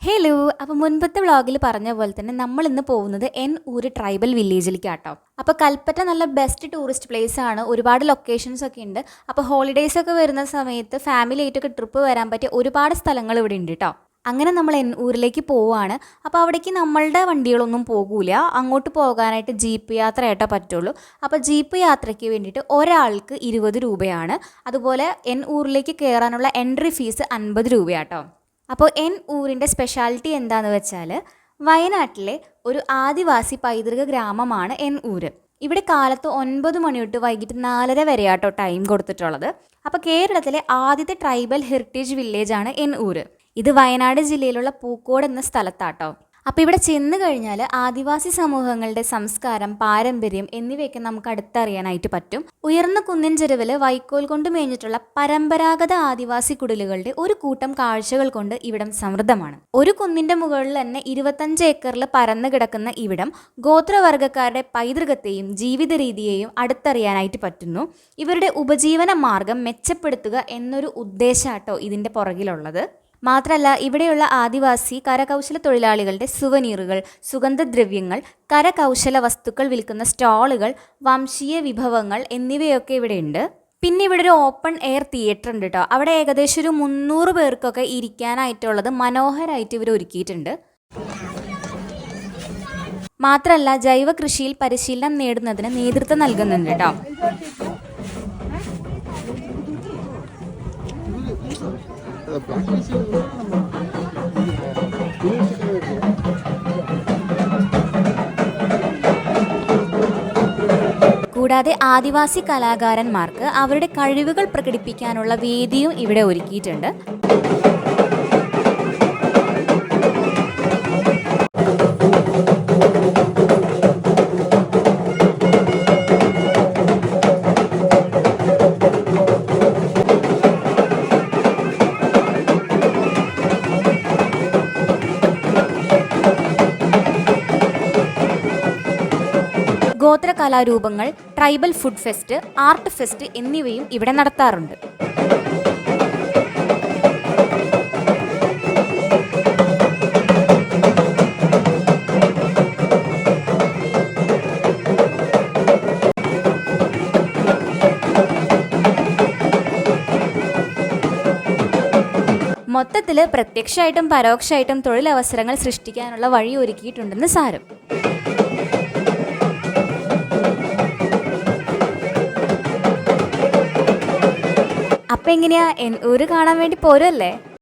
Hello! അപ്പോൾ മുൻപത്തെ വ്ളോഗിൽ പറഞ്ഞ പോലെ തന്നെ നമ്മൾ ഇന്ന് പോകുന്നത് ഊര് ട്രൈബൽ വില്ലേജിലേക്കാട്ടോ. അപ്പോൾ കൽപ്പറ്റ നല്ല ബെസ്റ്റ് ടൂറിസ്റ്റ് പ്ലേസ് ആണ്. ഒരുപാട് ലൊക്കേഷൻസ് ഒക്കെ ഉണ്ട്. അപ്പോൾ ഹോളിഡേയ്സ് ഒക്കെ വരുന്ന സമയത്ത് ഫാമിലി ആയിട്ടൊക്കെ ട്രിപ്പ് വരാൻ പറ്റിയ ഒരുപാട് സ്ഥലങ്ങൾ ഇവിടെ ഉണ്ട് കേട്ടോ. അങ്ങനെ നമ്മൾ ഊരിലേക്ക് പോവുകയാണ്. അപ്പോൾ അവിടേക്ക് നമ്മളുടെ വണ്ടികളൊന്നും പോകൂല. അങ്ങോട്ട് പോകാനായിട്ട് ജീപ്പ് യാത്രയായിട്ടേ പറ്റുള്ളൂ. അപ്പോൾ ജീപ്പ് യാത്രയ്ക്ക് വേണ്ടിയിട്ട് ഒരാൾക്ക് 20 രൂപയാണ്. അതുപോലെ ഊരിലേക്ക് കയറാനുള്ള എൻട്രി ഫീസ് 50 രൂപയാട്ടോ. അപ്പോൾ ഊരിൻ്റെ സ്പെഷ്യാലിറ്റി എന്താണെന്ന് വെച്ചാൽ വയനാട്ടിലെ ഒരു ആദിവാസി പൈതൃക ഗ്രാമമാണ് ഊര്. ഇവിടെ കാലത്ത് 9 മണി തൊട്ട് വൈകിട്ട് 4:30 വരെയാട്ടോ ടൈം കൊടുത്തിട്ടുള്ളത്. അപ്പോൾ കേരളത്തിലെ ആദ്യത്തെ ട്രൈബൽ ഹെറിറ്റേജ് വില്ലേജാണ് ഊര്. ഇത് വയനാട് ജില്ലയിലുള്ള പൂക്കോട് എന്ന സ്ഥലത്താട്ടോ. അപ്പോൾ ഇവിടെ ചെന്ന് കഴിഞ്ഞാൽ ആദിവാസി സമൂഹങ്ങളുടെ സംസ്കാരം, പാരമ്പര്യം എന്നിവയൊക്കെ നമുക്ക് അടുത്തറിയാനായിട്ട് പറ്റും. ഉയർന്ന കുന്നിൻ ചെരുവിൽ വൈക്കോൽ കൊണ്ട് മേഞ്ഞിട്ടുള്ള പരമ്പരാഗത ആദിവാസി കുടിലുകളുടെ ഒരു കൂട്ടം കാഴ്ചകൾ കൊണ്ട് ഇവിടം സമൃദ്ധമാണ്. ഒരു കുന്നിന്റെ മുകളിൽ തന്നെ 25 ഏക്കറിൽ പരന്നു കിടക്കുന്ന ഇവിടം ഗോത്രവർഗ്ഗക്കാരുടെ പൈതൃകത്തെയും ജീവിത രീതിയെയും അടുത്തറിയാനായിട്ട് പറ്റുന്നു. ഇവരുടെ ഉപജീവന മാർഗം മെച്ചപ്പെടുത്തുക എന്നൊരു ഉദ്ദേശാട്ടോ ഇതിന്റെ പുറകിലുള്ളത്. മാത്രമല്ല ഇവിടെയുള്ള ആദിവാസി കരകൗശല തൊഴിലാളികളുടെ സുവനീറുകൾ, സുഗന്ധദ്രവ്യങ്ങൾ, കരകൗശല വസ്തുക്കൾ വിൽക്കുന്ന സ്റ്റാളുകൾ, വംശീയ വിഭവങ്ങൾ എന്നിവയൊക്കെ ഇവിടെ ഉണ്ട്. പിന്നെ ഇവിടെ ഒരു ഓപ്പൺ എയർ തിയേറ്റർ ഉണ്ട് കേട്ടോ. അവിടെ ഏകദേശം ഒരു 300 പേർക്കൊക്കെ ഇരിക്കാനായിട്ടുള്ളത് മനോഹരമായിട്ട് ഇവർ ഒരുക്കിയിട്ടുണ്ട്. മാത്രമല്ല ജൈവ കൃഷിയിൽ പരിശീലനം നേടുന്നതിന് നേതൃത്വം നൽകുന്നുണ്ട് കേട്ടോ. കൂടാതെ ആദിവാസി കലാകാരന്മാർക്ക് അവരുടെ കഴിവുകൾ പ്രകടിപ്പിക്കാനുള്ള വേദിയും ഇവിടെ ഒരുക്കിയിട്ടുണ്ട്. ഗോത്ര കലാരൂപങ്ങൾ, tribal food fest, art fest എന്നിവയും ഇവിടെ നടത്താറുണ്ട്. മൊത്തത്തിൽ പ്രത്യക്ഷമായിട്ടും പരോക്ഷമായിട്ടും തൊഴിലവസരങ്ങൾ സൃഷ്ടിക്കാനുള്ള വഴി ഒരുക്കിയിട്ടുണ്ടെന്ന് സാരം. അപ്പം എങ്ങനെയാ ഊര് കാണാൻ വേണ്ടി പോരല്ലേ?